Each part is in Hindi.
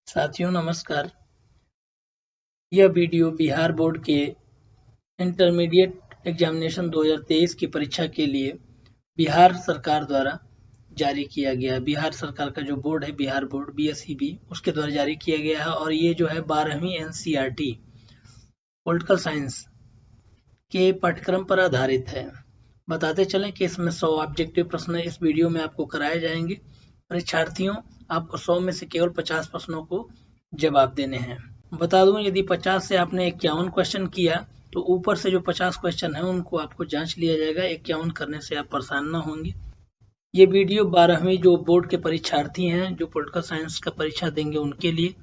साथियों नमस्कार। यह वीडियो बिहार बोर्ड के इंटरमीडिएट एग्जामिनेशन 2023 की परीक्षा के लिए बिहार सरकार द्वारा जारी किया गया है। बिहार सरकार का जो बोर्ड है बिहार बोर्ड BSEB उसके द्वारा जारी किया गया है और ये जो है 12वीं NCERT पॉलिटिकल साइंस के पाठ्यक्रम पर आधारित है। बताते चलें कि इसमें 100 ऑब्जेक्टिव प्रश्न इस वीडियो में आपको कराए जाएंगे। परीक्षार्थियों, आपको 100 में से केवल 50 प्रश्नों को जवाब देने हैं। बता दूं, यदि 50 से आपने 51 क्वेश्चन किया तो ऊपर से जो 50 क्वेश्चन है उनको आपको जांच लिया जाएगा। 51 करने से आप परेशान ना होंगे। ये वीडियो 12वीं जो बोर्ड के परीक्षार्थी हैं जो पॉलिटिकल साइंस का परीक्षा देंगे उनके लिए,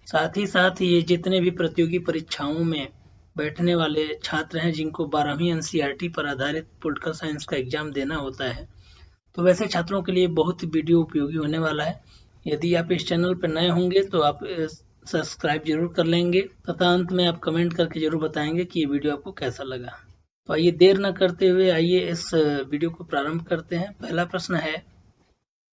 साथ ही साथ ये जितने भी प्रतियोगी परीक्षाओं में बैठने वाले छात्र हैं जिनको 12वीं NCERT पर आधारित पॉलिटिकल साइंस का एग्जाम देना होता है, तो वैसे छात्रों के लिए बहुत वीडियो उपयोगी होने वाला है। यदि आप इस चैनल पर नए होंगे तो आप सब्सक्राइब जरूर कर लेंगे तथा अंत में आप कमेंट करके जरूर बताएंगे कि ये वीडियो आपको कैसा लगा। तो आइए देर न करते हुए आइए इस वीडियो को प्रारंभ करते हैं। पहला प्रश्न है,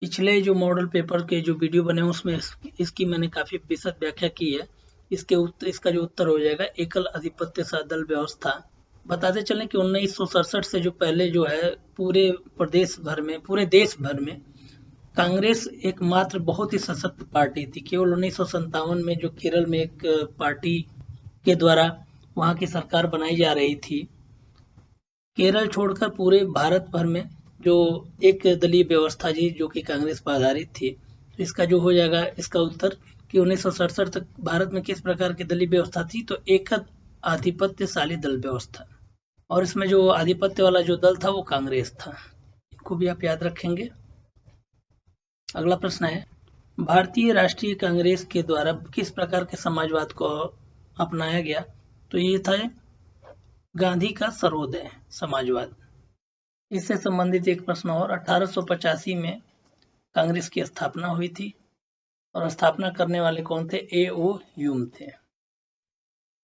पिछले जो मॉडल पेपर के जो वीडियो बने उसमें इसकी मैंने काफी विशद व्याख्या की है। इसका जो उत्तर हो जाएगा एकल आधिपत्य दल व्यवस्था। बताते चलें कि 1967 से जो पहले जो है पूरे देश भर में कांग्रेस एकमात्र बहुत ही सशक्त पार्टी थी। केवल 1957 में जो केरल में एक पार्टी के द्वारा वहां की सरकार बनाई जा रही थी, केरल छोड़कर पूरे भारत भर में जो एक दलीय व्यवस्था थी जो कि कांग्रेस पर आधारित थी। तो इसका जो हो जाएगा इसका उत्तर कि 1967 तक भारत में किस प्रकार की दलीय व्यवस्था थी, तो एक आधिपत्यशाली दल व्यवस्था, और इसमें जो आधिपत्य वाला जो दल था वो कांग्रेस था। इनको भी आप याद रखेंगे। अगला प्रश्न है, भारतीय राष्ट्रीय कांग्रेस के द्वारा किस प्रकार के समाजवाद को अपनाया गया, तो ये था गांधी का सर्वोदय समाजवाद। इससे संबंधित एक प्रश्न और, 1885 में कांग्रेस की स्थापना हुई थी और स्थापना करने वाले कौन थे? A.O. ह्यूम थे।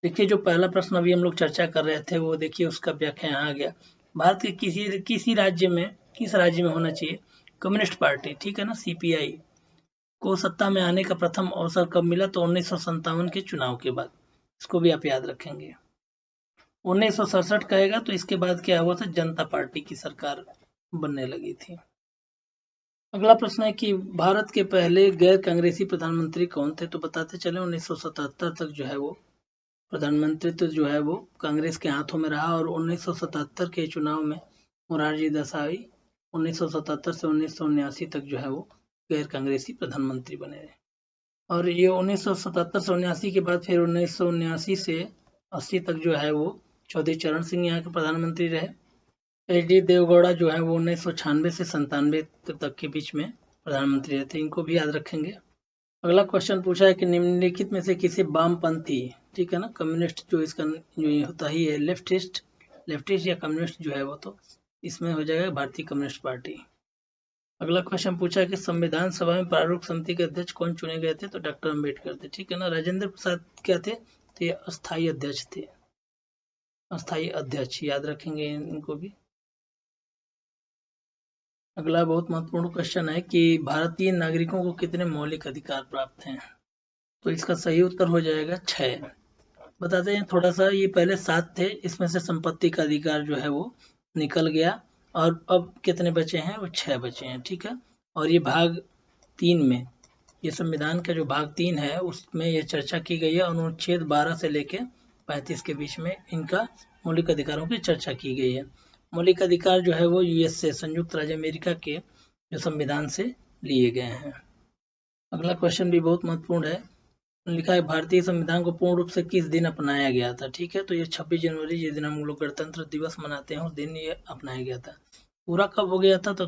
देखिए जो पहला प्रश्न अभी हम लोग चर्चा कर रहे थे वो देखिए उसका व्याख्या यहाँ आ गया। भारत के किस राज्य में होना चाहिए कम्युनिस्ट पार्टी, ठीक है ना, CPI को सत्ता में आने का प्रथम अवसर कब मिला? तो 1957 के चुनाव के बाद। इसको भी आप याद रखेंगे। 1967 कहेगा तो इसके बाद क्या हुआ था? जनता पार्टी की सरकार बनने लगी थी। अगला प्रश्न है कि भारत के पहले गैर कांग्रेसी प्रधानमंत्री कौन थे? तो बताते चले 1977 तक जो है वो प्रधानमंत्रित्व जो है वो कांग्रेस के हाथों में रहा और 1977 के चुनाव में मोरारजी देसाई 1977 से 1979 तक जो है वो गैर कांग्रेसी प्रधानमंत्री बने। और ये 1977 से 79 के बाद फिर 1979 से 80 तक जो है वो चौधरी चरण सिंह यहाँ के प्रधानमंत्री रहे। HD देवगौड़ा जो है वो 1996 से 97 तक के बीच में प्रधानमंत्री रहे थे। इनको भी याद रखेंगे। अगला क्वेश्चन पूछा है कि निम्नलिखित में से किसे वामपंथी, ठीक है ना, कम्युनिस्ट जो इसका जो होता ही है लेफ्टिस्ट या कम्युनिस्ट जो है वो, तो इसमें हो जाएगा भारतीय कम्युनिस्ट पार्टी। अगला क्वेश्चन पूछा है कि संविधान सभा में प्रारूप समिति के अध्यक्ष कौन चुने गए थे? तो डॉक्टर अम्बेडकर थे, ठीक है ना। राजेंद्र प्रसाद क्या थे? तो ये अस्थायी अध्यक्ष थे, अस्थायी अध्यक्ष, याद रखेंगे इनको भी। अगला बहुत महत्वपूर्ण क्वेश्चन है कि भारतीय नागरिकों को कितने मौलिक अधिकार प्राप्त हैं? तो इसका सही उत्तर हो जाएगा 6। बताते हैं थोड़ा सा, ये पहले 7 थे, इसमें से संपत्ति का अधिकार जो है वो निकल गया और अब कितने बचे हैं? वो 6 बचे हैं, ठीक है। और ये भाग 3 में, ये संविधान का जो भाग 3 है उसमें यह चर्चा की गई है। अनुच्छेद 12 से लेके 35 के बीच में इनका मौलिक अधिकारों की चर्चा की गई है। मौलिक अधिकार जो है वो US से, संयुक्त राज्य अमेरिका के जो संविधान से लिए गए हैं। अगला क्वेश्चन भी बहुत महत्वपूर्ण है। लिखा है भारतीय संविधान को पूर्ण रूप से किस दिन अपनाया गया था? ठीक है, तो ये 26 जनवरी, जिस दिन हम लोग गणतंत्र दिवस मनाते हैं, उस दिन ये अपनाया गया था। पूरा कब हो गया था? तो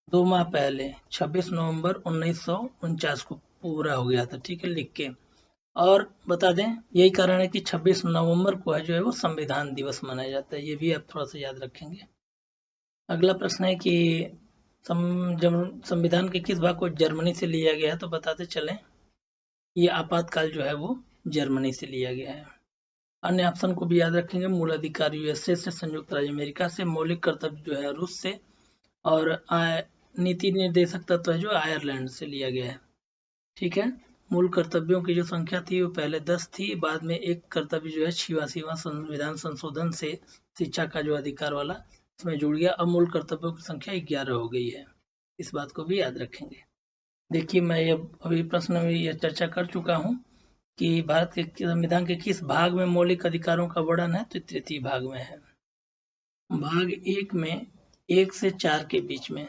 2 माह पहले 26 नवंबर 1949 को पूरा हो गया था, ठीक है, लिख के। और बता दें यही कारण है कि 26 नवंबर को जो है वो संविधान दिवस मनाया जाता है। ये भी आप थोड़ा सा याद रखेंगे। अगला प्रश्न है कि संविधान के किस भाग को जर्मनी से लिया गया है? तो बताते चलें ये आपातकाल जो है वो जर्मनी से लिया गया है। अन्य ऑप्शन को भी याद रखेंगे। मूल अधिकार USA से, संयुक्त राज्य अमेरिका से, मौलिक कर्तव्य जो है रूस से, और नीति निर्देशक तत्व है जो आयरलैंड से लिया गया है। ठीक है। मूल कर्तव्यों की जो संख्या थी वो पहले 10 थी, बाद में एक कर्तव्य जो है 86वां संविधान संशोधन से शिक्षा का जो अधिकार वाला इसमें जुड़ गया। अब मूल कर्तव्यों की संख्या 11 हो गई है, इस बात को भी याद रखेंगे। देखिए मैं ये अभी प्रश्न में ये चर्चा कर चुका हूँ कि भारत के संविधान के किस भाग में मौलिक अधिकारों का वर्णन है, तो तृतीय भाग में है। भाग 1 में 1 से 4 के बीच में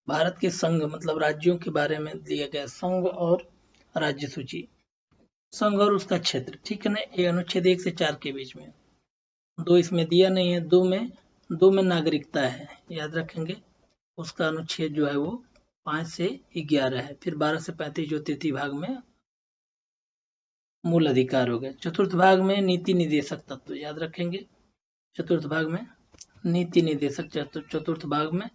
भारत के संघ मतलब राज्यों के बारे में दिया गया, संघ और राज्य सूची, संघ और उसका क्षेत्र, ठीक है ना। ये अनुच्छेद 1 से 4 के बीच में, 2 इसमें दिया नहीं है, 2 में नागरिकता है, याद रखेंगे। उसका अनुच्छेद जो है वो 5 से 11 है। फिर 12 से 35 जो तृतीय भाग में मूल अधिकार हो गए। चतुर्थ भाग में नीति निर्देशक तत्व, याद रखेंगे। चतुर्थ भाग में नीति निर्देशक चतुर्थ भाग में,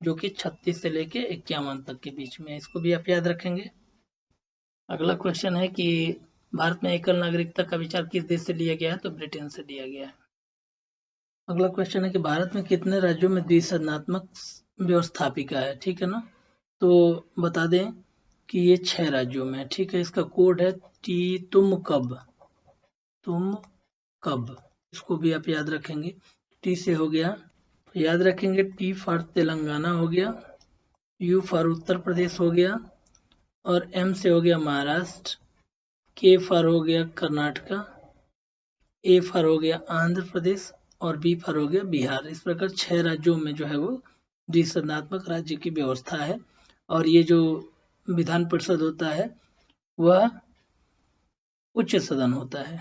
जो कि 36 से लेके 51 तक के बीच में, इसको भी आप याद रखेंगे। अगला क्वेश्चन है कि भारत में एकल नागरिकता का विचार किस देश से लिया गया है, तो ब्रिटेन से लिया गया है। अगला क्वेश्चन है कि भारत में कितने राज्यों में द्विसदनात्मक व्यवस्थापिका है, ठीक है ना। तो बता दें कि ये 6 राज्यों में, ठीक है। इसका कोड है तुम कब, इसको भी आप याद रखेंगे। टी से हो गया, तो याद रखेंगे टी फॉर तेलंगाना हो गया, यू फॉर उत्तर प्रदेश हो गया, और एम से हो गया महाराष्ट्र, के फॉर हो गया कर्नाटका, ए फॉर हो गया आंध्र प्रदेश, और बी फॉर हो गया बिहार। इस प्रकार 6 राज्यों में जो है वो द्विसदनात्मक राज्य की व्यवस्था है। और ये जो विधान परिषद होता है वह उच्च सदन होता है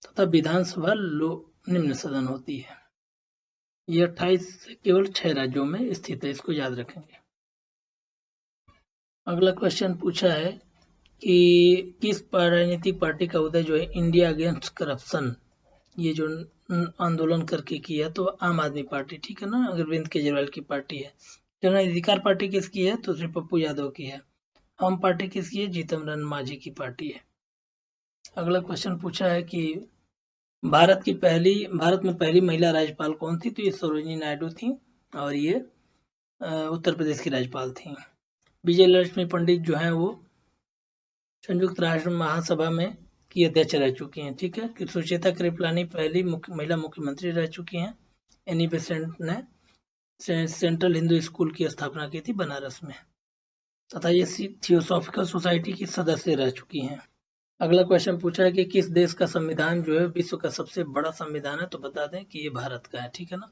तथा विधानसभा निम्न सदन होती है। ये 28 से केवल 6 राज्यों में स्थित है, इसको याद रखेंगे। अगला क्वेश्चन पूछा है कि किस राजनीतिक पार्टी का उदय जो है इंडिया अगेंस्ट करप्शन, ये जो आंदोलन करके किया, तो आम आदमी पार्टी, ठीक है ना, अरविंद केजरीवाल की पार्टी है। जन अधिकार पार्टी किसकी है, तो श्री पप्पू यादव की है। हम पार्टी किसकी है, जीतन राम मांझी की पार्टी है। अगला क्वेश्चन पूछा है कि भारत में पहली महिला राज्यपाल कौन थी, तो ये सरोजिनी नायडू थी, और ये उत्तर प्रदेश की राज्यपाल थी। विजय लक्ष्मी पंडित जो है वो संयुक्त राष्ट्र महासभा में की अध्यक्ष रह चुकी हैं, ठीक है। कि सुचेता कृपलानी पहली महिला मुख्यमंत्री रह चुकी हैं। एनी बेसेंट ने सेंट्रल हिंदू स्कूल की स्थापना की थी बनारस में, तथा ये थियोसॉफिकल सोसाइटी की सदस्य रह चुकी हैं। अगला क्वेश्चन पूछा है कि किस देश का संविधान जो है विश्व का सबसे बड़ा संविधान है, तो बता दें कि ये भारत का है, ठीक है ना।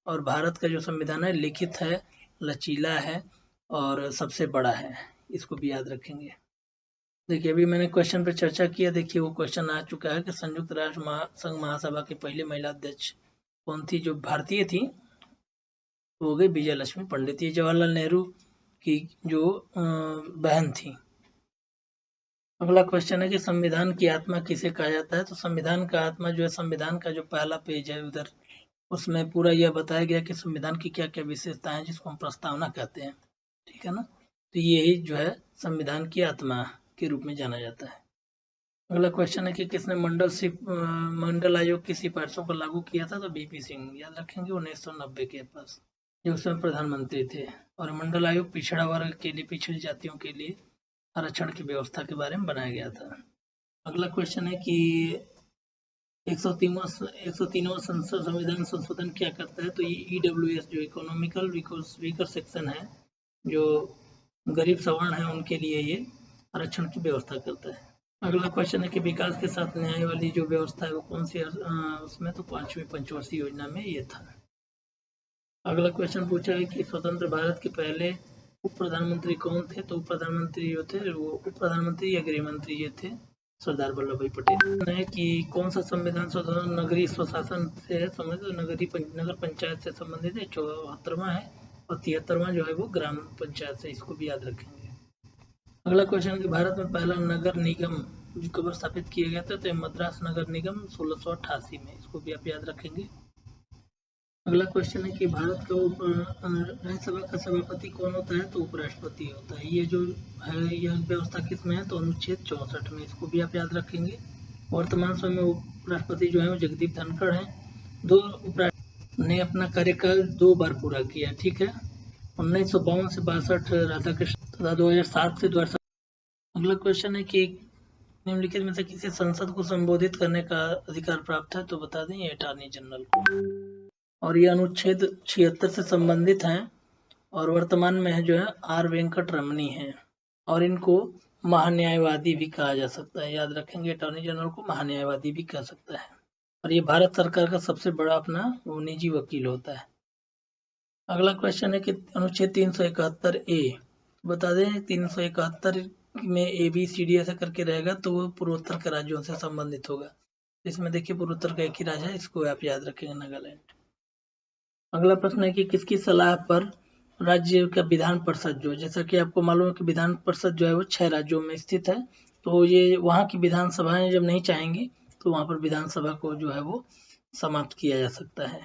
और भारत का जो संविधान है लिखित है, लचीला है और सबसे बड़ा है, इसको भी याद रखेंगे। देखिए अभी मैंने क्वेश्चन पर चर्चा किया, देखिए वो क्वेश्चन आ चुका है कि संयुक्त राष्ट्र संघ महासभा की पहली महिला अध्यक्ष कौन थी, जो भारतीय थी, वो हो गई विजय लक्ष्मी पंडित। ये जवाहरलाल नेहरू की जो बहन थी। अगला क्वेश्चन है कि संविधान की आत्मा किसे कहा जाता है, तो संविधान का आत्मा जो है, संविधान का जो पहला पेज है उधर, उसमें पूरा यह बताया गया कि संविधान की क्या क्या विशेषताएं हैं, जिसको हम प्रस्तावना कहते हैं, ठीक है ना। तो यही जो है संविधान की आत्मा के रूप में जाना जाता है। अगला क्वेश्चन है कि किसने मंडल आयोग की सिफारिशों को लागू किया था, तो बीपी सिंह, याद रखेंगे, 1990 के पास, जो उसमें प्रधानमंत्री थे। और मंडल आयोग पिछड़ा वर्ग के लिए, पिछड़ी जातियों के लिए आरक्षण की व्यवस्था के बारे में बनाया गया था। अगला क्वेश्चन है कि 103वां संविधान संशोधन क्या करता है, तो ये EWS जो इकोनॉमिकल वीकर सेक्शन है, जो गरीब सवर्ण है, उनके लिए ये आरक्षण की व्यवस्था करता है। अगला क्वेश्चन है कि विकास के साथ न्याय वाली जो व्यवस्था है वो कौन सी उसमें, तो 5वीं पंचवर्षीय योजना में ये था। अगला क्वेश्चन पूछा है कि स्वतंत्र भारत के पहले उप प्रधानमंत्री कौन थे, तो उप प्रधानमंत्री जो थे वो उप प्रधानमंत्री या गृह मंत्री ये थे सरदार वल्लभ भाई पटेल। है कि कौन सा संविधान संशोधन नगरीय स्वशासन से संबंधित, नगर पंचायत से संबंधित है, 74वां है, और 73वां जो है वो ग्राम पंचायत से, इसको भी याद रखेंगे। अगला क्वेश्चन है कि भारत में पहला नगर निगम कब स्थापित किया गया था, तो मद्रास नगर निगम 1688 में, इसको भी आप याद रखेंगे। अगला क्वेश्चन है कि भारत का राज्यसभा का सभापति कौन होता है, तो उपराष्ट्रपति होता है। ये जो है यह व्यवस्था किस में है, तो अनुच्छेद 64 में, इसको भी आप याद रखेंगे। वर्तमान समय में उपराष्ट्रपति जो है वो जगदीप धनखड़ हैं। 2 उपराष्ट्रपति ने अपना कार्यकाल 2 बार पूरा किया, ठीक है। 1952 से 62 राधाकृष्ण तथा 2007 से 2007 अगला क्वेश्चन है कि निम्नलिखित में से किसी संसद को संबोधित करने का अधिकार प्राप्त है, तो बता दें ये अटॉर्नी जनरल को। और ये अनुच्छेद 76 से संबंधित हैं और वर्तमान में जो है आर वेंकट रमनी है और इनको महान्यायवादी भी कहा जा सकता है। याद रखेंगे, अटॉर्नी जनरल को महान्यायवादी भी कह सकता है और ये भारत सरकार का सबसे बड़ा अपना वो निजी वकील होता है। अगला क्वेश्चन है कि अनुच्छेद 371 ए, बता दें 371 में ए बी सी डी ऐसा करके रहेगा तो वो पूर्वोत्तर के राज्यों से संबंधित होगा। इसमें देखिए पूर्वोत्तर का एक ही राज्य है, इसको आप याद रखेंगे, नागालैंड। अगला प्रश्न है कि किसकी सलाह पर राज्य का विधान परिषद जो, जैसा कि आपको मालूम है कि विधान परिषद जो है वो 6 राज्यों में स्थित है, तो ये वहाँ की विधानसभाएं जब नहीं चाहेंगी तो वहाँ पर विधानसभा को जो है वो समाप्त किया जा सकता है।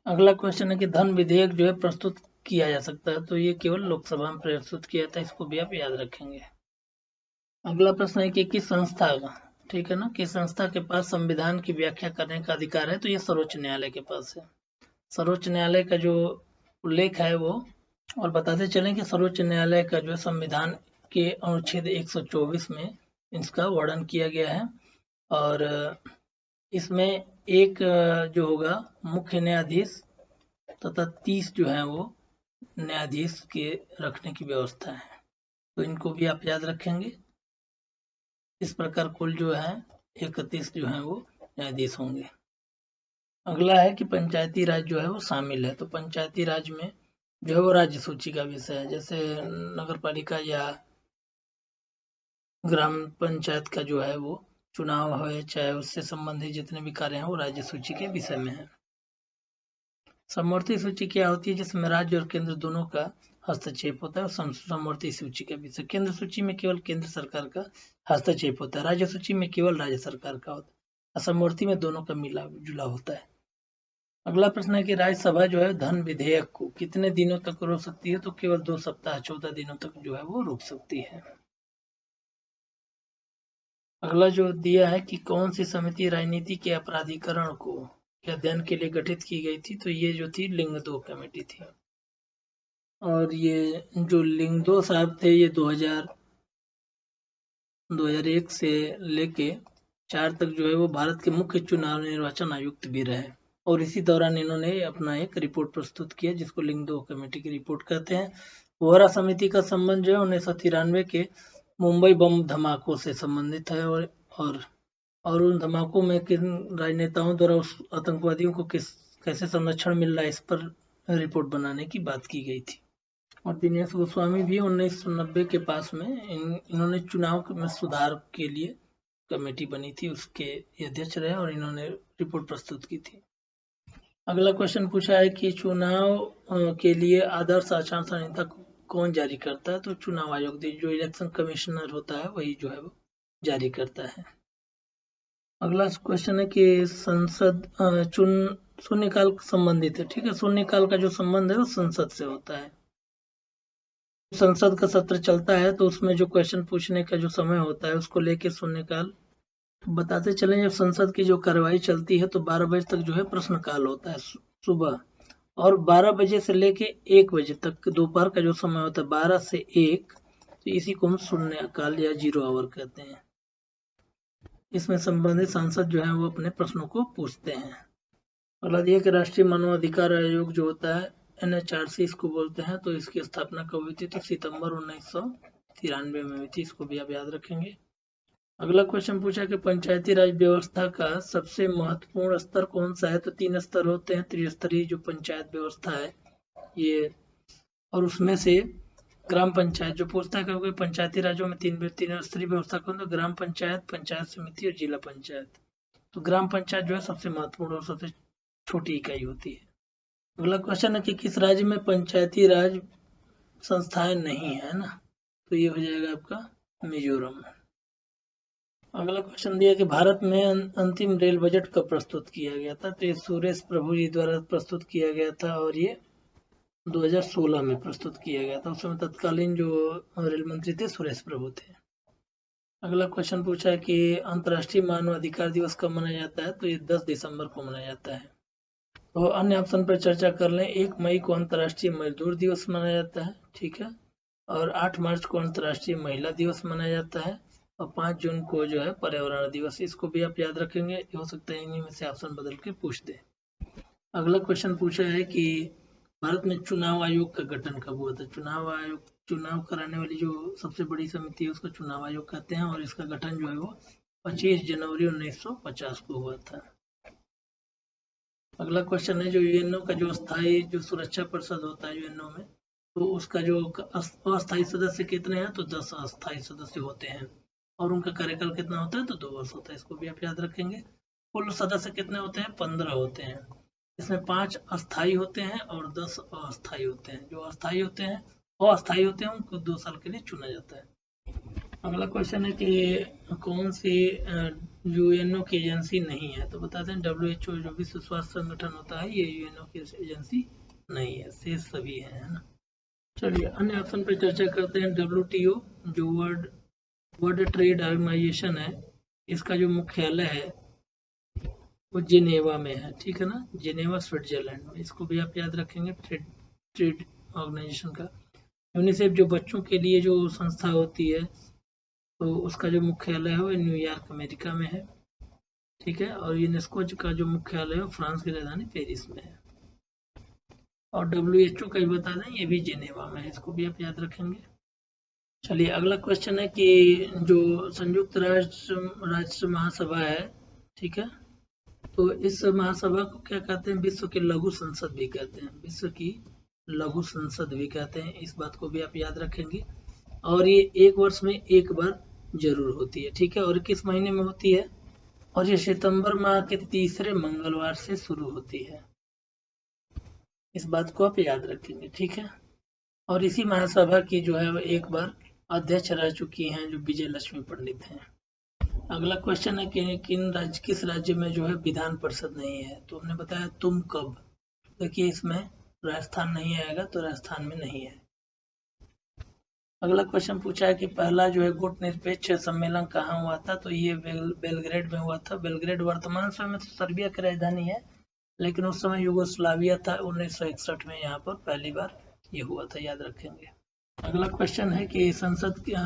अगला क्वेश्चन है कि धन विधेयक जो है प्रस्तुत किया जा सकता है, तो ये केवल लोकसभा में प्रस्तुत किया था, इसको भी आप याद रखेंगे। अगला प्रश्न है कि किस संस्था का, ठीक है ना, किस संस्था के पास संविधान की व्याख्या करने का अधिकार है, तो ये सर्वोच्च न्यायालय के पास है। सर्वोच्च न्यायालय का जो उल्लेख है वो, और बताते चलें कि सर्वोच्च न्यायालय का जो संविधान के अनुच्छेद 124 में इसका वर्णन किया गया है और इसमें एक जो होगा मुख्य न्यायाधीश तथा 30 जो है वो न्यायाधीश के रखने की व्यवस्था है, तो इनको भी आप याद रखेंगे। इस प्रकार कुल जो है 31 जो है वो न्यायाधीश होंगे। अगला है कि पंचायती राज जो है वो शामिल है, तो पंचायती राज में जो है वो राज्य सूची का विषय है, जैसे नगर पालिका या ग्राम पंचायत का जो है वो चुनाव है, चाहे उससे संबंधित जितने भी कार्य हैं वो राज्य सूची के विषय में है। समवर्ती सूची क्या होती है, जिसमें राज्य और केंद्र दोनों का हस्तक्षेप होता है, और समवर्ती सूची का विषय, केंद्र सूची में केवल केंद्र सरकार का हस्तक्षेप होता है, राज्य सूची में केवल राज्य सरकार का होता है, समवर्ती में दोनों का मिला जुला होता है। अगला प्रश्न है कि राज्यसभा जो है धन विधेयक को कितने दिनों तक रोक सकती है, तो केवल 2 सप्ताह 14 दिनों तक जो है वो रोक सकती है। अगला जो दिया है कि कौन सी समिति राजनीति के अपराधीकरण को के अध्ययन के लिए गठित की गई थी, तो ये जो थी लिंगदो कमेटी थी। और ये जो लिंगदो साहब थे ये 2001 से लेके 4 तक जो है वो भारत के मुख्य चुनाव निर्वाचन आयुक्त भी रहे और इसी दौरान इन्होंने अपना एक रिपोर्ट प्रस्तुत किया जिसको लिंगदो कमेटी की रिपोर्ट कहते हैं। वोहरा समिति का संबंध जो है 1993 के मुंबई बम धमाकों से संबंधित है और उन धमाकों में किन राजनेताओं द्वारा उस आतंकवादियों को कैसे संरक्षण मिल रहा है इस पर रिपोर्ट बनाने की बात की गई थी। और दिनेश गोस्वामी भी 1990 के पास में इन्होंने चुनाव में सुधार के लिए कमेटी बनी थी, उसके अध्यक्ष रहे और इन्होंने रिपोर्ट प्रस्तुत की थी। अगला क्वेश्चन पूछा है कि चुनाव के लिए आदर्श आचार संहिता कौन जारी करता है, तो चुनाव आयोग जो इलेक्शन कमिश्नर होता है वही जो है वो जारी करता है। अगला क्वेश्चन है कि संसद शून्यकाल संबंधित है, ठीक है, शून्यकाल का जो संबंध है वो संसद से होता है। संसद का सत्र चलता है तो उसमें जो क्वेश्चन पूछने का जो समय होता है उसको लेके शून्यकाल बताते चलें। जब संसद की जो कार्यवाही चलती है तो 12 बजे तक जो है प्रश्नकाल होता है सुबह, और 12 बजे से लेके 1 बजे तक दोपहर का जो समय होता है 12 से 1, तो इसी को हम शून्यकाल या 0 आवर कहते हैं। इसमें संबंधित सांसद जो है वो अपने प्रश्नों को पूछते हैं। अगला दिया कि राष्ट्रीय मानवाधिकार आयोग जो होता है NHRC इसको बोलते हैं, तो इसकी स्थापना कब हुई थी, तो सितंबर 1993 में हुई थी, इसको भी आप याद रखेंगे। अगला क्वेश्चन पूछा कि पंचायती राज व्यवस्था का सबसे महत्वपूर्ण स्तर कौन सा है, तो 3 स्तर होते हैं, त्रिस्तरीय जो पंचायत व्यवस्था है ये, और उसमें से ग्राम पंचायत जो पूछता है क्योंकि पंचायती राज्यों में 3 स्तरीय व्यवस्था कौन, तो ग्राम पंचायत, पंचायत समिति और जिला पंचायत। तो ग्राम पंचायत जो है सबसे महत्वपूर्ण और सबसे छोटी इकाई होती है। अगला क्वेश्चन है कि किस राज्य में पंचायती राज संस्थाएं नहीं है ना, तो ये हो जाएगा आपका मिजोरम। अगला क्वेश्चन दिया कि भारत में अंतिम रेल बजट कब प्रस्तुत किया गया था, तो ये सुरेश प्रभु जी द्वारा प्रस्तुत किया गया था और ये 2016 में प्रस्तुत किया गया था। उस समय तत्कालीन जो रेल मंत्री थे सुरेश प्रभु थे। अगला क्वेश्चन पूछा है कि अंतर्राष्ट्रीय मानव अधिकार दिवस कब मनाया जाता है, तो ये 10 दिसंबर को मनाया जाता है। तो अन्य ऑप्शन पर चर्चा कर लें। 1 मई को अंतर्राष्ट्रीय मजदूर दिवस मनाया जाता है, ठीक है, और 8 मार्च को अंतर्राष्ट्रीय महिला दिवस मनाया जाता है और 5 जून को जो है पर्यावरण दिवस। इसको भी आप याद रखेंगे, हो सकता है इन्हीं में से ऑप्शन बदल के पूछ दे। अगला क्वेश्चन पूछा है कि भारत में चुनाव आयोग का गठन कब हुआ था। चुनाव आयोग, चुनाव कराने वाली जो सबसे बड़ी समिति है उसको चुनाव आयोग कहते हैं और इसका गठन जो है वो 25 जनवरी 1950 को हुआ था। अगला क्वेश्चन है जो यूएनओ का जो स्थायी जो सुरक्षा परिषद होता है यूएनओ में, तो उसका जो अस्थायी सदस्य कितने हैं, तो 10 अस्थायी सदस्य होते हैं और उनका कार्यकाल कितना होता है, तो 2 वर्ष होता है। इसको भी आप याद रखेंगे। कुल सदस्य कितने होते हैं, 15 होते हैं। इसमें 5 अस्थायी होते हैं और 10 अस्थायी होते हैं। जो अस्थायी होते हैं और अस्थायी होते हैं उनको 2 साल के लिए चुना जाता है। अगला क्वेश्चन है कि कौन सी यूएनओ की एजेंसी नहीं है, तो बताते हैं WHO जो विश्व स्वास्थ्य संगठन होता है ये यूएनओ की एजेंसी नहीं है, शेष सभी है ना। चलिए अन्य ऑप्शन पे चर्चा करते हैं। WTO जो वर्ल्ड ट्रेड ऑर्गेनाइजेशन है, इसका जो मुख्यालय है वो जिनेवा में है, ठीक है ना, जिनेवा स्विट्जरलैंड में। इसको भी आप याद रखेंगे ट्रेड ऑर्गेनाइजेशन का। यूनिसेफ जो बच्चों के लिए जो संस्था होती है, तो उसका जो मुख्यालय है वो न्यूयॉर्क अमेरिका में है, ठीक है। और यूनेस्को का जो मुख्यालय है फ्रांस की राजधानी पेरिस में है। और WHO का भी बता दें ये भी जिनेवा में है, इसको भी आप याद रखेंगे। चलिए अगला क्वेश्चन है कि जो संयुक्त राष्ट्र महासभा है, ठीक है, तो इस महासभा को क्या कहते हैं, विश्व की लघु संसद भी कहते हैं, विश्व की लघु संसद भी कहते हैं। इस बात को भी आप याद रखेंगे। और ये 1 वर्ष में 1 बार जरूर होती है, ठीक है। और किस महीने में होती है, और ये सितंबर माह के तीसरे मंगलवार से शुरू होती है। इस बात को आप याद रखेंगे, ठीक है। और इसी महासभा की जो है वो 1 बार अध्यक्ष रह चुकी हैं जो विजय लक्ष्मी पंडित हैं। अगला क्वेश्चन है कि किस राज्य में जो है विधान परिषद नहीं है, तो हमने बताया तुम कब। देखिए इसमें राजस्थान नहीं आएगा, तो राजस्थान में नहीं है। अगला क्वेश्चन पूछा है कि पहला जो है गुटनिरपेक्ष सम्मेलन कहाँ हुआ था, तो ये बेलग्रेड में हुआ था। बेलग्रेड वर्तमान समय में तो सर्बिया की राजधानी है, लेकिन उस समय यूगोस्लाविया था। 1961 में यहाँ पर पहली बार ये हुआ था, याद रखेंगे। अगला क्वेश्चन है कि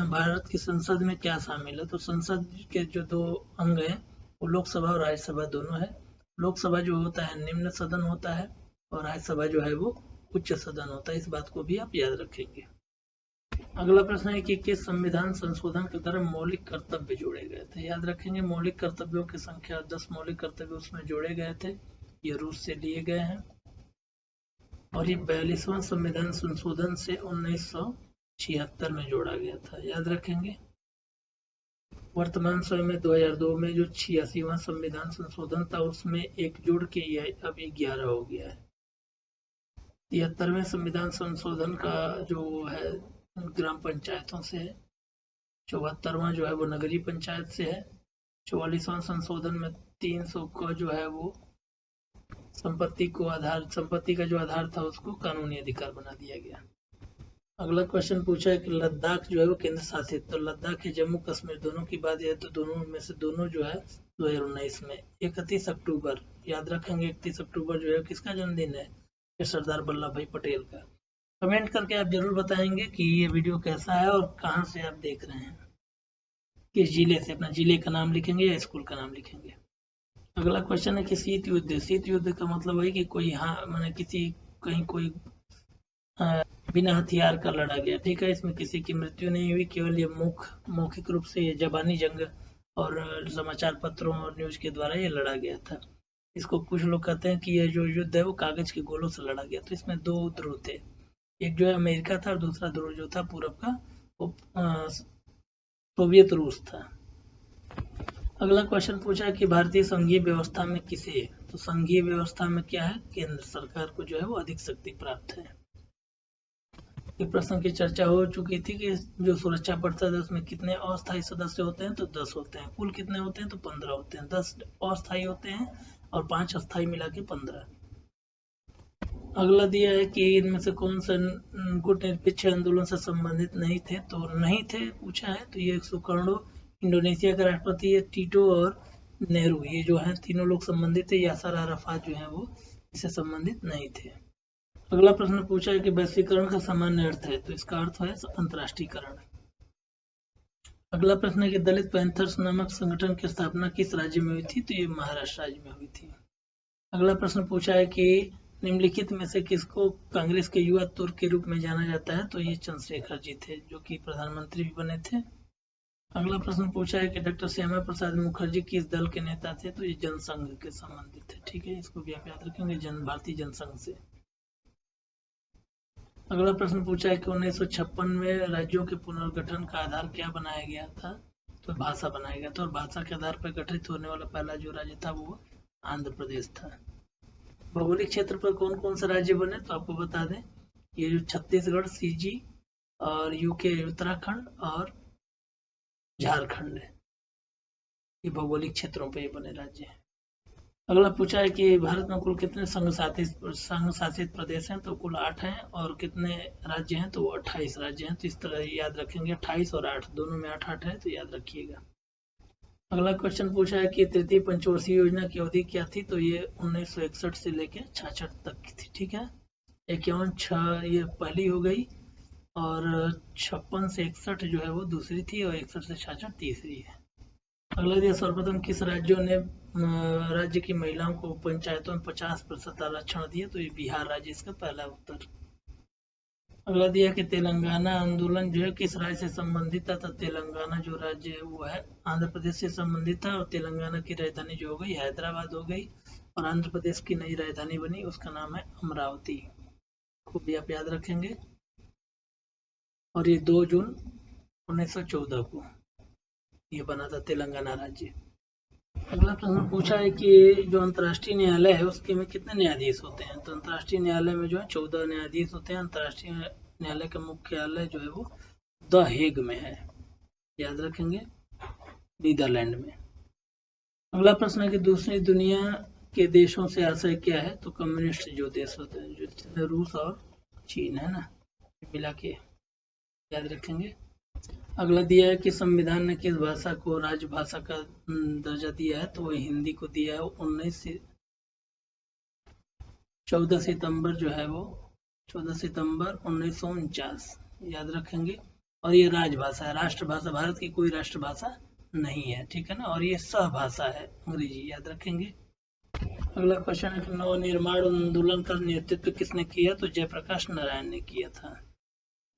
भारत की संसद में क्या शामिल है, तो संसद के जो 2 अंग हैं वो लोकसभा और राज्यसभा दोनों है। लोकसभा जो होता है निम्न सदन होता है और राज्यसभा जो है वो उच्च सदन होता है। इस बात को भी आप याद रखेंगे। अगला प्रश्न है कि किस संविधान संशोधन के द्वारा मौलिक कर्तव्य जोड़े गए थे, याद रखेंगे। मौलिक कर्तव्यों की संख्या 10 मौलिक कर्तव्य उसमें जोड़े गए थे, ये रूस से लिए गए हैं। और ये 42वां संविधान संशोधन से 1976 में जोड़ा गया था, याद रखेंगे। वर्तमान समय में 2002 में जो 86वां संविधान संशोधन था उसमें 1 जोड़ के ये अब 11 हो गया है। 73वें संविधान संशोधन का जो है ग्राम पंचायतों से है। 74वां जो है वो नगरीय पंचायत से है। 44वां संशोधन में 300 का जो है वो संपत्ति का जो आधार था उसको कानूनी अधिकार बना दिया गया। अगला क्वेश्चन पूछा है कि लद्दाख जो है वो केंद्र शासित, तो लद्दाख या जम्मू कश्मीर दोनों की बात है, तो दोनों में से दोनों जो है 2019 में। 31 अक्टूबर याद रखेंगे, 31 अक्टूबर जो है किसका जन्मदिन है, सरदार वल्लभ भाई पटेल का। कमेंट करके आप जरूर बताएंगे कि ये वीडियो कैसा है और कहाँ से आप देख रहे हैं, किस जिले से। अपना जिले का नाम लिखेंगे या स्कूल का नाम लिखेंगे। अगला क्वेश्चन है कि शीत युद्ध। शीत युद्ध का मतलब है कि कोई मैंने कहीं कोई बिना हथियार का लड़ा गया, ठीक है। इसमें किसी की मृत्यु नहीं हुई, केवल ये मौखिक रूप से ये जबानी जंग और समाचार पत्रों और न्यूज के द्वारा ये लड़ा गया था। इसको कुछ लोग कहते हैं कि ये जो युद्ध है वो कागज के गोलों से लड़ा गया। तो इसमें 2 ध्रुव थे, एक जो है अमेरिका था और दूसरा ध्रुव जो था पूरब का वो सोवियत रूस था। अगला क्वेश्चन पूछा है कि भारतीय संघीय व्यवस्था में किसे, तो संघीय व्यवस्था में क्या है, केंद्र सरकार को जो है वो अधिक शक्ति प्राप्त है। एक प्रश्न की चर्चा हो चुकी थी कि जो सुरक्षा परिषद है उसमें कितने अस्थायी सदस्य होते हैं, तो 10 होते हैं। कुल कितने होते हैं, तो 15 होते हैं। 10 अस्थायी होते हैं और 5 अस्थायी मिला के 15। अगला दिया है कि इनमें से कौन सा गुटनिरपेक्ष आंदोलन से संबंधित नहीं थे, तो नहीं थे पूछा है, तो ये सुकर्णो इंडोनेशिया का राष्ट्रपति है, टीटो और नेहरू, ये जो है तीनों लोग संबंधित थे। यासर अराफात जो है वो इससे संबंधित नहीं थे। अगला प्रश्न पूछा है कि वैश्वीकरण का सामान्य अर्थ है, तो इसका अर्थ है अंतर्राष्ट्रीयकरण। अगला प्रश्न है कि दलित पैंथर्स नामक संगठन की स्थापना किस राज्य में हुई थी, तो ये महाराष्ट्र राज्य में हुई थी। अगला प्रश्न पूछा है कि निम्नलिखित में से किसको कांग्रेस के युवा तुर्क के रूप में जाना जाता है, तो ये चंद्रशेखर जी थे, जो कि प्रधानमंत्री भी बने थे। अगला प्रश्न पूछा है कि डॉक्टर श्यामा प्रसाद मुखर्जी किस दल के नेता थे, तो ये जनसंघ के संबंधित थे। ठीक है, इसको भी आप याद रखेंगे, भारतीय जनसंघ से। अगला प्रश्न पूछा है कि 1956 में राज्यों के पुनर्गठन का आधार क्या बनाया गया था, तो भाषा बनाया गया था, और भाषा के आधार पर गठित होने वाला पहला जो राज्य था वो आंध्र प्रदेश था। भौगोलिक क्षेत्र पर कौन कौन से राज्य बने, तो आपको बता दें, ये जो छत्तीसगढ़, सीजी और यूके उत्तराखंड और झारखंड है, ये भौगोलिक क्षेत्रों पर बने राज्य हैं। अगला पूछा है कि भारत में कुल कितने संघ शासित प्रदेश हैं, तो कुल 8 हैं, और कितने राज्य हैं, तो वो 28 राज्य हैं। तो इस तरह याद रखेंगे, 28 और 8 दोनों में 8-8 है, तो याद रखिएगा। अगला क्वेश्चन पूछा है कि तृतीय पंचवर्षीय योजना की अवधि क्या थी, तो ये 1961 से लेकर 66 तक की थी। ठीक है, 51 ये पहली हो गई, और 56 से 61 जो है वो दूसरी थी, और 61 से 66 तीसरी है। अगला दिया, सर्वप्रथम किस राज्यों ने राज्य की महिलाओं को पंचायतों में 50% आरक्षण दिया, तो ये बिहार राज्य इसका पहला उत्तर। अगला दिया कि तेलंगाना आंदोलन जो है किस राज्य से संबंधित था, तो तेलंगाना जो राज्य है वो है आंध्र प्रदेश से संबंधित था, और तेलंगाना की राजधानी जो हो गई हैदराबाद हो गई, और आंध्र प्रदेश की नई राजधानी बनी, उसका नाम है अमरावती। खूब भी आप याद रखेंगे। और ये 2 जून 1914 को ये बना था तेलंगाना राज्य। अगला प्रश्न पूछा है कि जो अंतर्राष्ट्रीय न्यायालय है उसके में कितने न्यायाधीश होते हैं, तो अंतर्राष्ट्रीय न्यायालय में जो है 14 न्यायाधीश होते हैं। अंतर्राष्ट्रीय न्यायालय का मुख्यालय जो है वो द हेग में है, याद रखेंगे, नीदरलैंड में। अगला प्रश्न है कि दूसरी दुनिया के देशों से आशय क्या है, तो कम्युनिस्ट जो देश होते हैं, जो रूस और चीन है ना, मिला के याद रखेंगे। अगला दिया है कि संविधान ने किस भाषा को राजभाषा का दर्जा दिया है, तो वह हिंदी को दिया है। 14 सितंबर जो है वो 14 सितंबर 1949 याद रखेंगे। और ये राजभाषा है, राष्ट्रभाषा भारत की कोई राष्ट्रभाषा नहीं है, ठीक है ना, और ये सहभाषा है अंग्रेजी, याद रखेंगे। अगला क्वेश्चन है कि नवनिर्माण आंदोलन का नेतृत्व किसने किया, तो जयप्रकाश नारायण ने किया था,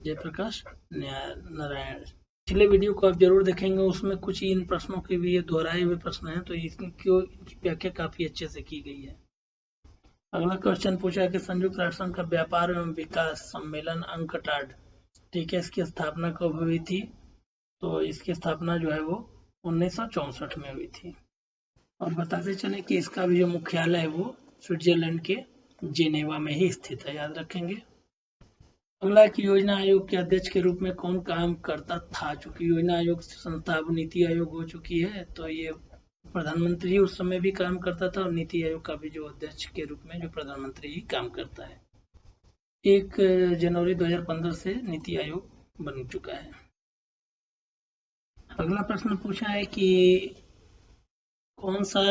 जयप्रकाश नारायण। पिछले वीडियो को आप जरूर देखेंगे, उसमें कुछ इन प्रश्नों के भी ये दोहराए हुए प्रश्न हैं, तो इसकी व्याख्या काफी अच्छे से की गई है। अगला क्वेश्चन पूछा है कि संयुक्त राष्ट्र संघ का व्यापार एवं विकास सम्मेलन अंकटाड, ठीक है, इसकी स्थापना कब हुई थी, तो इसकी स्थापना जो है वो 1964 में हुई थी। और बताते चले कि इसका भी जो मुख्यालय है वो स्विट्जरलैंड के जेनेवा में ही स्थित है, याद रखेंगे। अगला कि योजना आयोग के अध्यक्ष के रूप में कौन काम करता था, चूंकि योजना आयोग संस्था अब नीति आयोग हो चुकी है, तो ये प्रधानमंत्री उस समय भी काम करता था, और नीति आयोग का भी जो अध्यक्ष के रूप में जो प्रधानमंत्री ही काम करता है। 1 जनवरी 2015 से नीति आयोग बन चुका है। अगला प्रश्न पूछा है कि कौन सा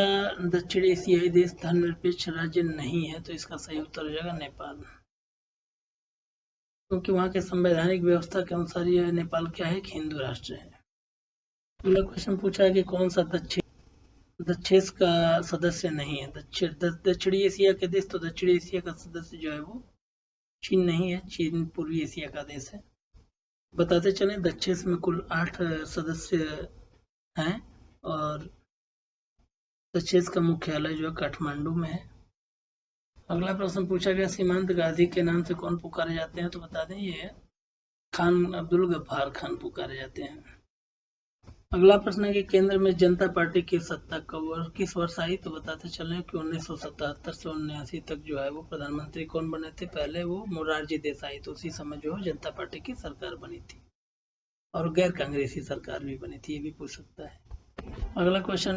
दक्षिण एशियाई देश धर्मनिरपेक्ष राज्य नहीं है, तो इसका सही उत्तर हो जाएगा नेपाल, क्योंकि वहां के संवैधानिक व्यवस्था के अनुसार यह नेपाल क्या है, एक हिंदू राष्ट्र है। अगला क्वेश्चन पूछा है कि कौन सा दक्षेस का सदस्य नहीं है, दक्षिणी एशिया के देश, तो दक्षिणी एशिया का सदस्य जो है वो चीन नहीं है, चीन पूर्वी एशिया का देश है। बताते चले दक्षेस में कुल 8 सदस्य हैं, और दक्षेस का मुख्यालय जो है काठमांडू में है। अगला प्रश्न पूछा गया सीमांत गांधी के नाम से कौन पुकारे जाते हैं, तो बता दें ये खान अब्दुल गफ्फार खान पुकारे जाते हैं। अगला प्रश्न है कि केंद्र में जनता पार्टी की सत्ता किस वर्ष आई, तो बताते चले कि 1977 से 1979 तक जो है वो प्रधानमंत्री कौन बने थे, पहले वो मोरारजी देसाई, तो उसी समय जो है जनता पार्टी की सरकार बनी थी, और गैर कांग्रेसी सरकार भी बनी थी, ये भी पूछ सकता है। अगला क्वेश्चन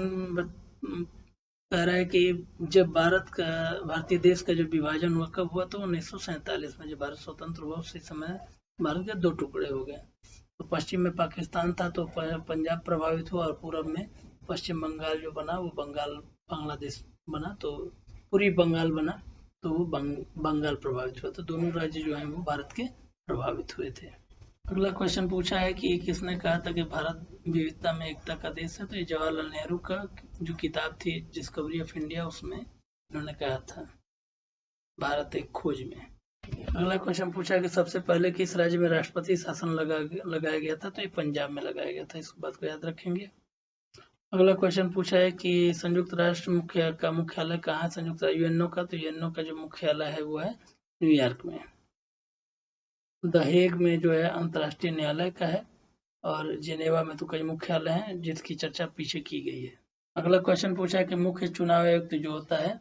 कह रहा है कि जब भारतीय देश का जो विभाजन हुआ कब हुआ, तो 1947 में जब भारत स्वतंत्र हुआ उसी समय भारत के 2 टुकड़े हो गए। तो पश्चिम में पाकिस्तान था, तो पंजाब प्रभावित हुआ, और पूरब में पश्चिम बंगाल जो बना वो बांग्लादेश बना, तो पूरी बंगाल बना, तो वो बंगाल प्रभावित हुआ। तो दोनों राज्य जो है वो भारत के प्रभावित हुए थे। अगला क्वेश्चन पूछा है कि किसने कहा था कि भारत विविधता में एकता का देश है। तो ये जवाहरलाल नेहरू का जो किताब थी डिस्कवरी ऑफ इंडिया, उसमें उन्होंने कहा था भारत एक खोज में। अगला क्वेश्चन पूछा है कि सबसे पहले किस राज्य में राष्ट्रपति शासन लगाया गया था। तो ये पंजाब में लगाया गया था, इस बात को याद रखेंगे। अगला क्वेश्चन पूछा है कि संयुक्त राष्ट्र का मुख्यालय कहाँ है। संयुक्त यूएनओ का, तो यूएनओ का जो मुख्यालय है वो है न्यूयॉर्क में। द हेग में जो है अंतर्राष्ट्रीय न्यायालय का है, और जेनेवा में तो कई मुख्यालय हैं जिसकी चर्चा पीछे की गई है। अगला क्वेश्चन पूछा है कि मुख्य चुनाव आयुक्त जो होता है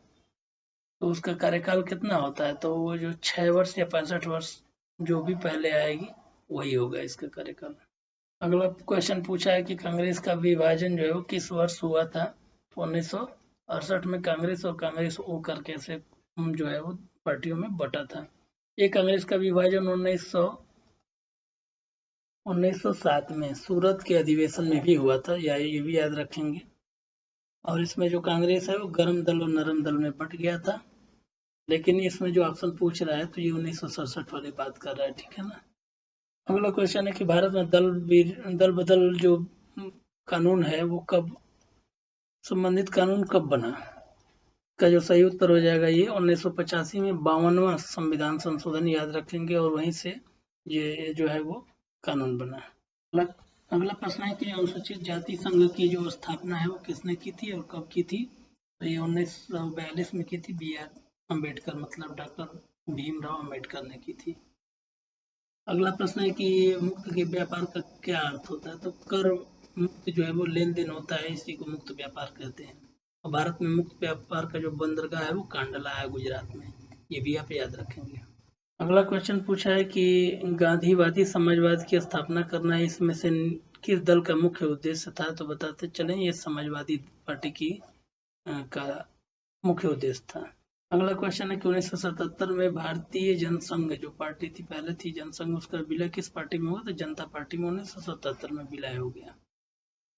तो उसका कार्यकाल कितना होता है। तो वो जो 6 वर्ष या 65 वर्ष जो भी पहले आएगी वही होगा इसका कार्यकाल। अगला क्वेश्चन पूछा है कि कांग्रेस का विभाजन जो है वो किस वर्ष हुआ था। तो 1968 में कांग्रेस और कांग्रेस ओ करके से जो है वो पार्टियों में बटा था। ये कांग्रेस का विभाजन 1907 में सूरत के अधिवेशन में भी हुआ था, या ये भी याद रखेंगे। और इसमें जो कांग्रेस है वो गर्म दल और नरम दल में बट गया था। लेकिन इसमें जो ऑप्शन पूछ रहा है तो ये 1967 वाली बात कर रहा है, ठीक है ना। अगला क्वेश्चन है कि भारत में दल बदल जो कानून है वो कब, संबंधित कानून कब बना। का जो सही उत्तर हो जाएगा ये 1985 में 52वां संविधान संशोधन, याद रखेंगे, और वहीं से ये जो है वो कानून बना। अगला प्रश्न है कि अनुसूचित जाति संघ की जो स्थापना है वो किसने की थी और कब की थी। तो ये 1942 में की थी। B.R. अम्बेडकर, मतलब डॉक्टर भीमराव अम्बेडकर ने की थी। अगला प्रश्न है कि मुक्त के व्यापार का क्या अर्थ होता है। तो कर मुक्त जो है वो लेन देन होता है, इसी को मुक्त व्यापार कहते हैं। और भारत में मुक्त व्यापार का जो बंदरगाह है वो कांडला है गुजरात में, ये भी आप याद रखेंगे। अगला क्वेश्चन पूछा है कि गांधीवादी समाजवाद की स्थापना करना इसमें से किस दल का मुख्य उद्देश्य था। तो बताते चलें ये समाजवादी पार्टी की का मुख्य उद्देश्य था। अगला क्वेश्चन है कि 1977 में भारतीय जनसंघ जो पार्टी थी, पहले थी जनसंघ, उसका विलय किस पार्टी में हुआ। तो जनता पार्टी में 1977 में विलय हो गया।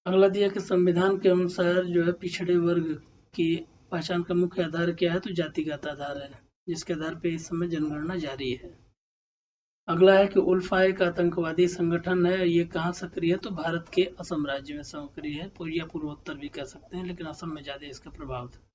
अगला दिया कि संविधान के अनुसार जो है पिछड़े वर्ग की पहचान का मुख्य आधार क्या है। तो जातिगत आधार है, जिसके आधार पर इस समय जनगणना जारी है। अगला है कि उल्फा एक आतंकवादी संगठन है, ये कहाँ सक्रिय है। तो भारत के असम राज्य में सक्रिय है, या पूर्वोत्तर भी कह सकते हैं, लेकिन असम में ज्यादा इसका प्रभाव था।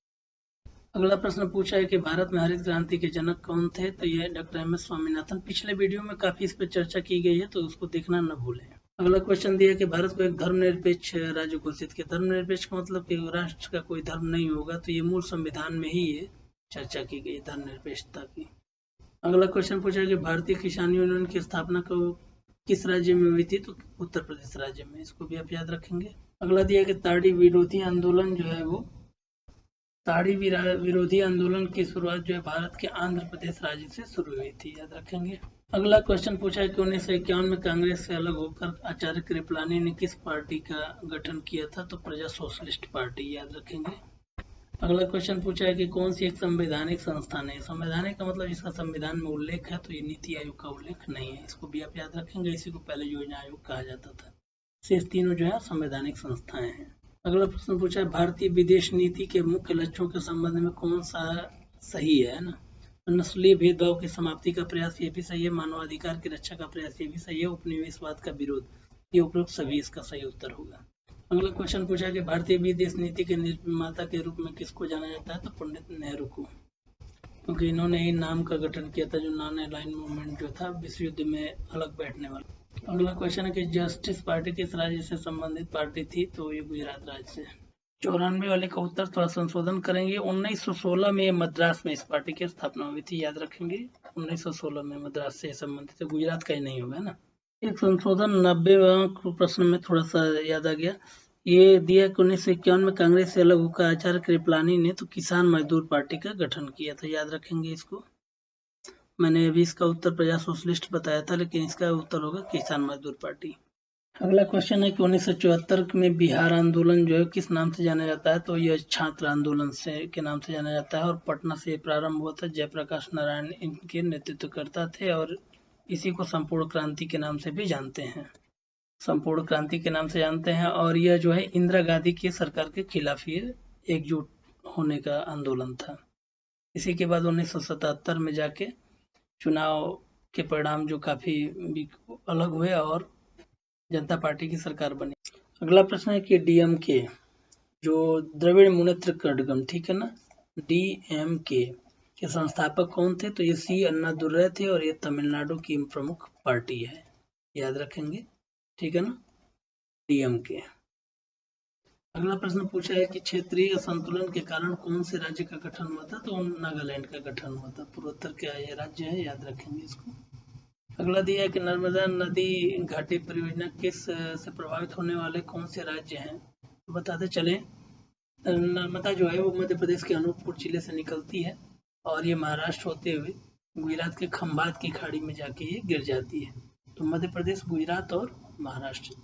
अगला प्रश्न पूछा है कि भारत में हरित क्रांति के जनक कौन थे। तो ये डॉक्टर एम एस स्वामीनाथन। पिछले वीडियो में काफी इस पर चर्चा की गई है, तो उसको देखना न भूलें। अगला क्वेश्चन दिया कि भारत को एक धर्मनिरपेक्ष राज्य घोषित किया। धर्मनिरपेक्ष का मतलब कि राष्ट्र का कोई धर्म नहीं होगा। तो ये मूल संविधान में ही ये चर्चा की गई धर्मनिरपेक्षता की। अगला क्वेश्चन पूछा है कि भारतीय किसान यूनियन की स्थापना को किस राज्य में हुई थी। तो उत्तर प्रदेश राज्य में, इसको भी आप याद रखेंगे। अगला दिया कि ताड़ी विरोधी आंदोलन जो है वो, ताड़ी विरोधी आंदोलन की शुरुआत जो है भारत के आंध्र प्रदेश राज्य से शुरू हुई थी, याद रखेंगे। अगला क्वेश्चन पूछा है कि 1951 में कांग्रेस से अलग होकर आचार्य कृपलानी ने किस पार्टी का गठन किया था। तो प्रजा सोशलिस्ट पार्टी, याद रखेंगे। अगला क्वेश्चन पूछा है कि कौन सी एक संवैधानिक संस्थान है। संवैधानिक का मतलब इसका संविधान में उल्लेख है, तो ये नीति आयोग का उल्लेख नहीं है, इसको भी आप याद रखेंगे। इसी को पहले योजना आयोग कहा जाता था। शेष तीनों जो है संवैधानिक संस्थाएं हैं। अगला प्रश्न पूछा है भारतीय विदेश नीति के मुख्य लक्ष्यों के संबंध में कौन सा सही है ना। नस्लीय भेदभाव की समाप्ति का प्रयास, ये भी सही है। मानवाधिकार की रक्षा का प्रयास, ये भी सही है। उपनिवेशवाद का विरोध, ये उपरोक्त सभी इसका सही उत्तर होगा। अगला क्वेश्चन पूछा कि भारतीय विदेश नीति के निर्माता के रूप में किसको जाना जाता है। तो पंडित नेहरू को, क्योंकि इन्होंने ही नाम का गठन किया था, जो नॉन अलाइंड मूवमेंट जो था विश्व युद्ध में अलग बैठने वाला। अगला क्वेश्चन है कि जस्टिस पार्टी किस राज्य से संबंधित पार्टी थी। तो ये गुजरात राज्य से। 94 वाले का उत्तर थोड़ा संशोधन करेंगे। 1916 में मद्रास में इस पार्टी की स्थापना हुई थी, याद रखेंगे। 1916 में मद्रास से संबंधित है, गुजरात का ही नहीं होगा ना। एक संशोधन 90वां प्रश्न में थोड़ा सा याद आ गया। ये दिया कि 1951 में कांग्रेस से अलग होकर आचार्य कृपलानी ने तो किसान मजदूर पार्टी का गठन किया था, याद रखेंगे इसको। मैंने अभी इसका उत्तर प्रजा सोशलिस्ट बताया था, लेकिन इसका उत्तर होगा किसान मजदूर पार्टी। अगला क्वेश्चन है कि 1974 में बिहार आंदोलन जो है किस नाम से जाना जाता है। तो यह छात्र आंदोलन से के नाम से जाना जाता है, और पटना से प्रारंभ हुआ था। जयप्रकाश नारायण इनके नेतृत्वकर्ता थे, और इसी को संपूर्ण क्रांति के नाम से भी जानते हैं। संपूर्ण क्रांति के नाम से जानते हैं, और यह जो है इंदिरा गांधी की सरकार के खिलाफ ये एकजुट होने का आंदोलन था। इसी के बाद 1977 में जाके चुनाव के परिणाम जो काफ़ी अलग हुए और जनता पार्टी की सरकार बनी। अगला प्रश्न है कि डीएमके जो द्रविड़ मुनेत्र कड़गम, ठीक है ना, डीएमके के संस्थापक कौन थे? तो ये सी अन्नादुर्रै थे और ये तमिलनाडु की प्रमुख पार्टी है, याद रखेंगे, ठीक है ना, डीएमके। अगला प्रश्न पूछा है कि क्षेत्रीय असंतुलन के कारण कौन से राज्य का गठन हुआ था? तो नागालैंड का गठन हुआ था। पूर्वोत्तर का ये राज्य है, याद रखेंगे इसको। अगला दिया है कि नर्मदा नदी घाटी परियोजना किस से प्रभावित होने वाले कौन से राज्य हैं? तो बताते चले, नर्मदा जो है वो मध्य प्रदेश के अनूपपुर जिले से निकलती है और ये महाराष्ट्र होते हुए गुजरात के खंभात की खाड़ी में जाके ये गिर जाती है। तो मध्य प्रदेश, गुजरात और महाराष्ट्र।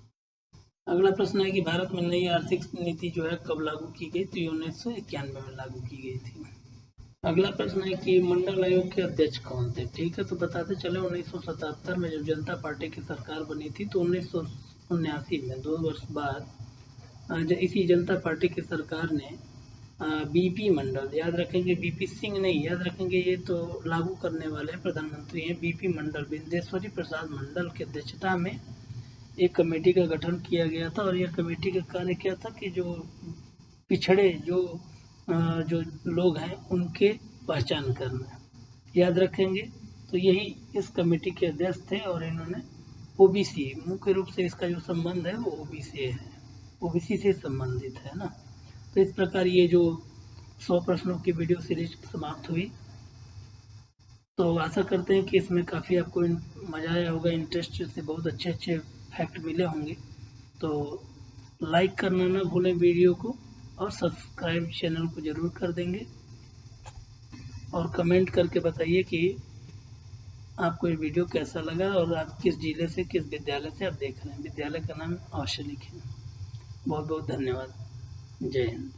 अगला प्रश्न है कि भारत में नई आर्थिक नीति जो है कब लागू की गई? तो 1991 में लागू की गई थी। अगला प्रश्न है कि मंडल आयोग के अध्यक्ष कौन थे? ठीक है, तो बताते चले 1977 में जब जनता पार्टी की सरकार बनी थी तो 1979 में 2 वर्ष बाद इसी जनता पार्टी की सरकार ने बीपी मंडल, याद रखेंगे, बीपी सिंह नहीं, याद रखेंगे, ये तो लागू करने वाले प्रधानमंत्री हैं, बीपी मंडल, बिंदेश्वरी प्रसाद मंडल की अध्यक्षता में एक कमेटी का गठन किया गया था और यह कमेटी का कार्य क्या था कि जो पिछड़े जो लोग हैं उनके पहचान करना, याद रखेंगे। तो यही इस कमेटी के अध्यक्ष थे और इन्होंने ओबीसी, मुख्य रूप से इसका जो संबंध है वो ओबीसी है, ओबीसी से संबंधित है ना। तो इस प्रकार ये जो 100 प्रश्नों की वीडियो सीरीज समाप्त हुई। तो आशा करते हैं कि इसमें काफ़ी आपको मज़ा आया होगा, इंटरेस्ट से बहुत अच्छे फैक्ट मिले होंगे। तो लाइक करना ना भूलें वीडियो को और सब्सक्राइब चैनल को ज़रूर कर देंगे और कमेंट करके बताइए कि आपको ये वीडियो कैसा लगा और आप किस जिले से, किस विद्यालय से आप देख रहे हैं। विद्यालय का नाम अवश्य लिखें। बहुत बहुत धन्यवाद। जय हिंद।